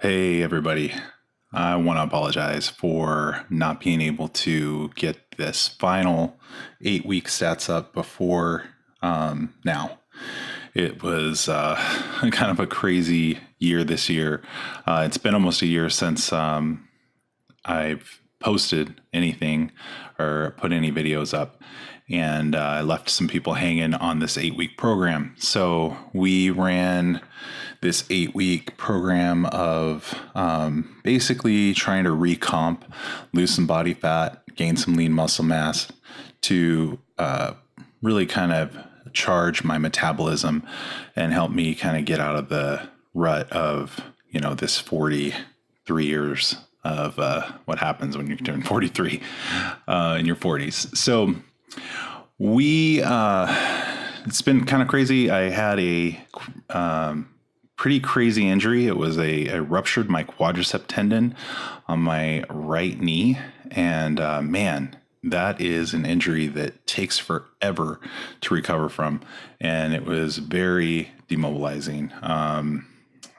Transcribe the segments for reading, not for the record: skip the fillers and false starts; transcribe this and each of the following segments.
Hey, everybody. I want to apologize for not being able to get this final 8 week stats up before now. It was kind of a crazy year this year. It's been almost a year since I've posted anything or put any videos up. And I left some people hanging on this 8 week program. So we ran this 8 week program of basically trying to recomp, lose some body fat, gain some lean muscle mass to really kind of charge my metabolism and help me kind of get out of the rut of, this 43 years of what happens when you turn 43 in your 40s. So it's been kind of crazy. I had a pretty crazy injury. It was I ruptured my quadricep tendon on my right knee. And man, that is an injury that takes forever to recover from. And it was very demobilizing.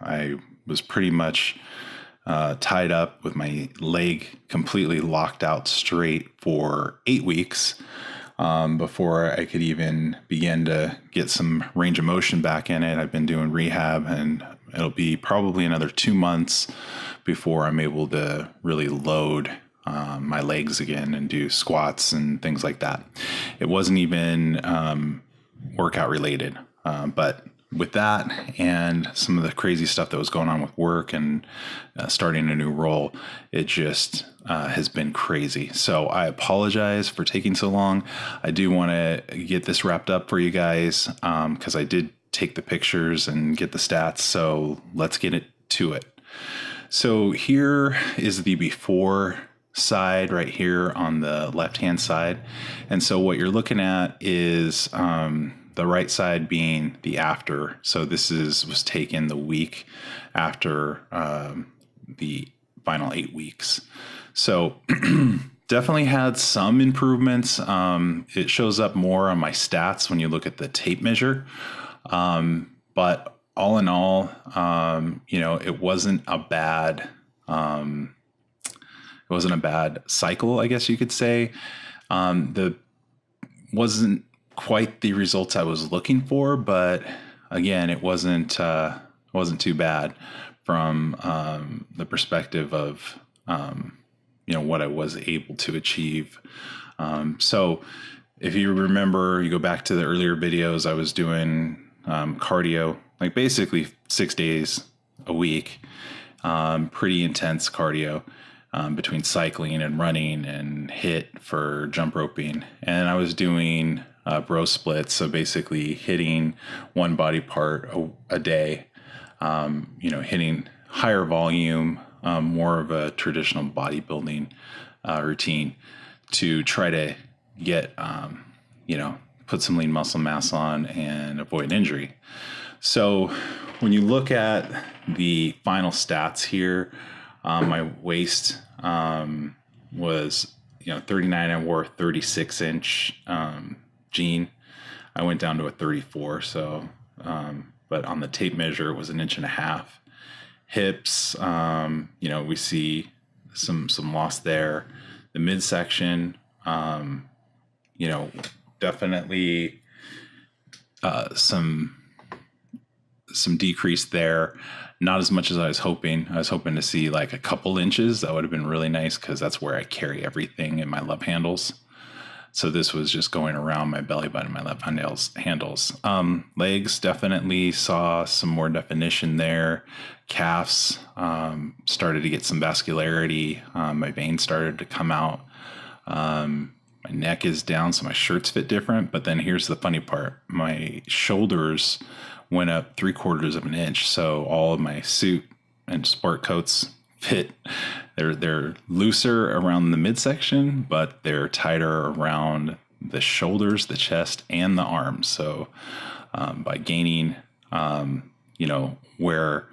I was pretty much tied up with my leg completely locked out straight for 8 weeks before I could even begin to get some range of motion back in it. I've been doing rehab, and it'll be probably another 2 months before I'm able to really load my legs again and do squats and things like that. It wasn't even workout related, but with that and some of the crazy stuff that was going on with work and starting a new role, it just has been crazy. So I apologize for taking so long. I do want to get this wrapped up for you guys because I did take the pictures and get the stats. So let's get it to it. So here is the before side right here on the left-hand side. And so what you're looking at is the right side being the after. So this was taken the week after the final 8 weeks. So definitely had some improvements. It shows up more on my stats when you look at the tape measure. But all in all, it wasn't a bad cycle, I guess you could say. The wasn't quite the results I was looking for, but again, it wasn't too bad from the perspective of what I was able to achieve. So if you remember, you go back to the earlier videos, I was doing cardio, like basically 6 days a week, pretty intense cardio. Between cycling and running and HIIT for jump roping. And I was doing bro splits. So basically hitting one body part a day, hitting higher volume, more of a traditional bodybuilding routine to try to get, put some lean muscle mass on and avoid injury. So when you look at the final stats here, my waist was 39. I wore a 36-inch jean. I went down to a 34. So, but on the tape measure, it was 1.5 inches. Hips, we see some loss there. The midsection, definitely some decrease there. Not as much as I was hoping. I was hoping to see like a couple inches. That would have been really nice because that's where I carry everything in my love handles. So this was just going around my belly button, my left handles. Legs definitely saw some more definition there. Calves started to get some vascularity. My veins started to come out. My neck is down, so my shirts fit different. But then here's the funny part. My shoulders went up 3/4 of an inch. So all of my suit and sport coats fit. They're looser around the midsection, but they're tighter around the shoulders, the chest, and the arms. So by gaining, where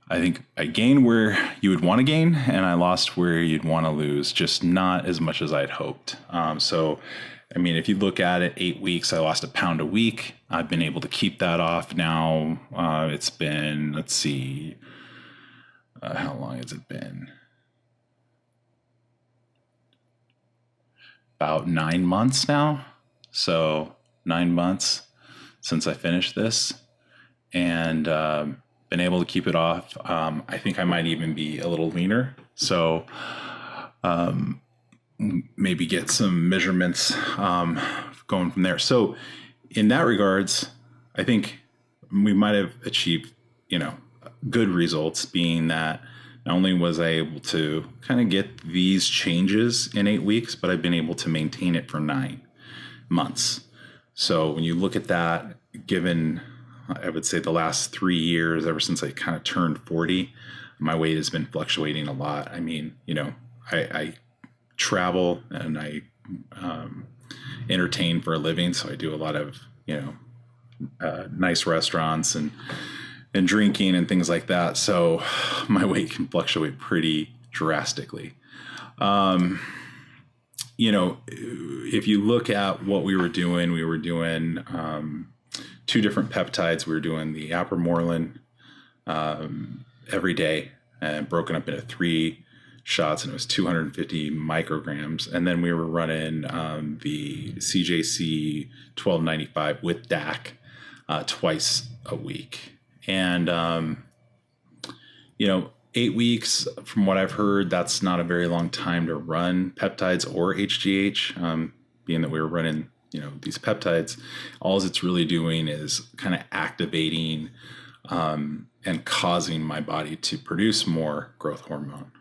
I think I gained where you would want to gain, and I lost where you'd want to lose, just not as much as I'd hoped. If you look at it, 8 weeks, I lost 1 pound a week. I've been able to keep that off now. It's been, how long has it been? About 9 months now. So 9 months since I finished this, and been able to keep it off. I think I might even be a little leaner. So maybe get some measurements going from there. So in that regards, I think we might have achieved, good results, being that not only was I able to kind of get these changes in 8 weeks, but I've been able to maintain it for 9 months. So when you look at that, given, I would say, the last 3 years, ever since I kind of turned 40, my weight has been fluctuating a lot. I mean, I travel and I entertain for a living. So I do a lot of, nice restaurants and drinking and things like that. So my weight can fluctuate pretty drastically. If you look at what we were doing 2 different peptides. We were doing the apomorelin every day and broken up into 3 shots, and it was 250 micrograms. And then we were running the CJC 1295 with DAC twice a week. And, 8 weeks, from what I've heard, that's not a very long time to run peptides or HGH, being that we were running, these peptides. All it's really doing is kind of activating and causing my body to produce more growth hormone,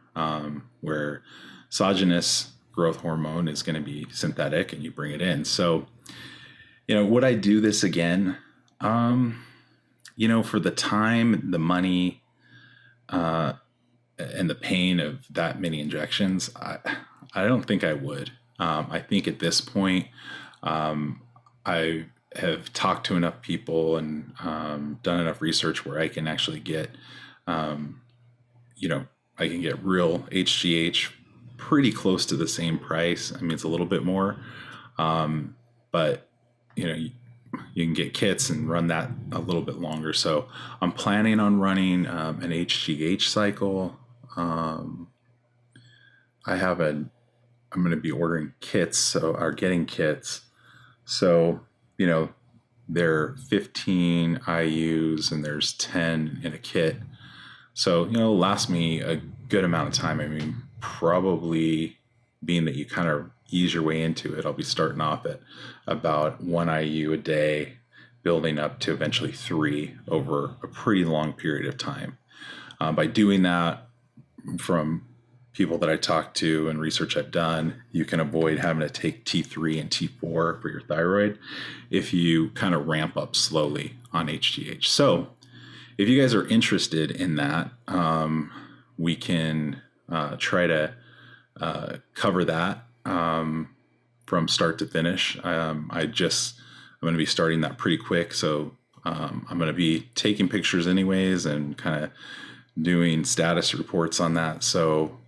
where exogenous growth hormone is going to be synthetic and you bring it in. So, would I do this again? For the time, the money, and the pain of that many injections, I don't think I would. I think at this point, I have talked to enough people and done enough research where I can actually get, I can get real HGH pretty close to the same price. I mean, it's a little bit more, but you can get kits and run that a little bit longer. So I'm planning on running an HGH cycle. I'm going to be ordering kits, or getting kits. So, there are 15 IUs and there's 10 in a kit. So, it'll last me a good amount of time. I mean, probably, being that you kind of ease your way into it, I'll be starting off at about 1 IU a day, building up to eventually 3 over a pretty long period of time. By doing that, from people that I talked to and research I've done, you can avoid having to take T3 and T4 for your thyroid if you kind of ramp up slowly on HGH. So if you guys are interested in that, we can try to cover that from start to finish. I'm going to be starting that pretty quick. So I'm going to be taking pictures anyways and kind of doing status reports on that. So,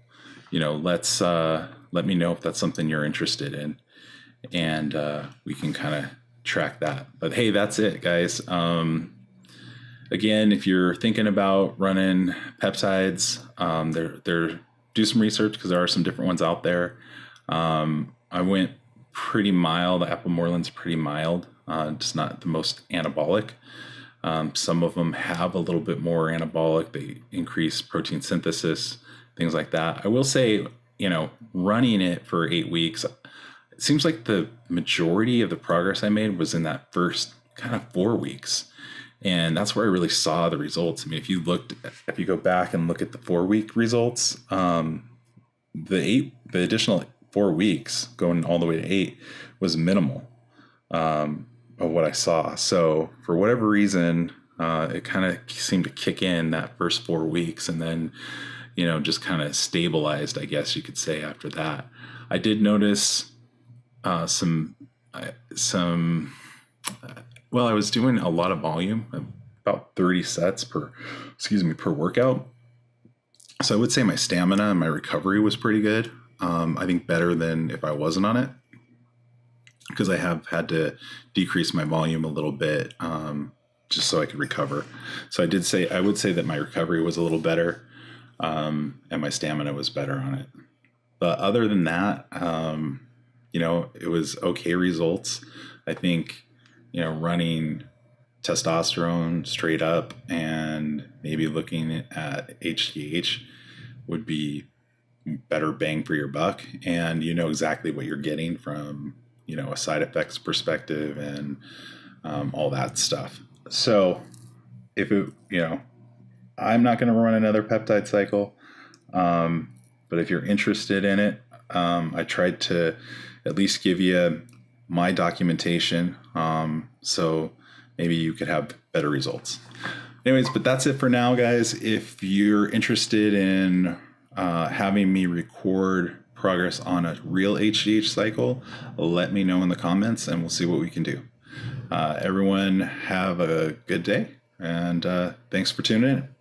let me know if that's something you're interested in, and we can kind of track that. But hey, that's it, guys. Again, if you're thinking about running peptides, do some research, because there are some different ones out there. I went pretty mild. The apomorelin's pretty mild, just not the most anabolic. Some of them have a little bit more anabolic. They increase protein synthesis, things like that. I will say, running it for 8 weeks, it seems like the majority of the progress I made was in that first kind of 4 weeks. And that's where I really saw the results. I mean, if you go back and look at the 4-week results, the additional 4 weeks going all the way to 8 was minimal of what I saw. So for whatever reason, it kind of seemed to kick in that first 4 weeks, and then, just kind of stabilized, I guess you could say, after that. I did notice I was doing a lot of volume, about 30 sets per workout. So I would say my stamina and my recovery was pretty good. I think better than if I wasn't on it, because I have had to decrease my volume a little bit, just so I could recover. So I would say that my recovery was a little better. and my stamina was better on it. But other than that, it was okay results. I think, running testosterone straight up and maybe looking at HGH would be better bang for your buck. And you know exactly what you're getting from, a side effects perspective and all that stuff. So if it, I'm not going to run another peptide cycle. But if you're interested in it, I tried to at least give you my documentation. So maybe you could have better results. Anyways, but that's it for now, guys. If you're interested in having me record progress on a real HGH cycle, let me know in the comments and we'll see what we can do. Everyone have a good day, and thanks for tuning in.